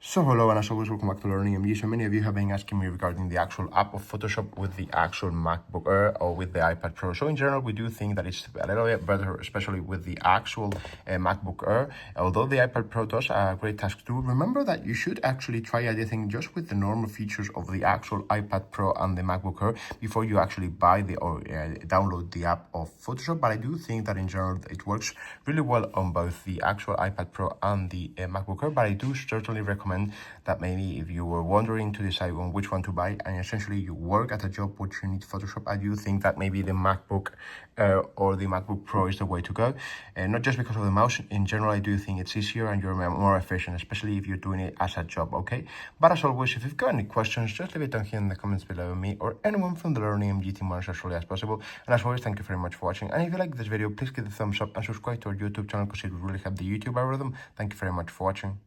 So hello and as always, welcome back to Learning MG. So many of you have been asking me regarding the actual app of Photoshop with the actual MacBook Air or with the iPad Pro. So in general, we do think that it's a little bit better, especially with the actual MacBook Air. Although the iPad Pro does a great task too, remember that you should actually try editing just with the normal features of the actual iPad Pro and the MacBook Air before you actually buy or download the app of Photoshop. But I do think that in general, it works really well on both the actual iPad Pro and the MacBook Air. But I do certainly recommend that maybe if you were wondering to decide on which one to buy and essentially you work at a job which you need Photoshop, I do think that maybe the MacBook or the MacBook Pro is the way to go. And not just because of the mouse, in general, I do think it's easier and you're more efficient, especially if you're doing it as a job, okay? But as always, if you've got any questions, just leave it down here in the comments below. Me or anyone from the Learning MG team as shortly as possible. And as always, thank you very much for watching. And if you like this video, please give it a thumbs up and subscribe to our YouTube channel because it will really help the YouTube algorithm. Thank you very much for watching.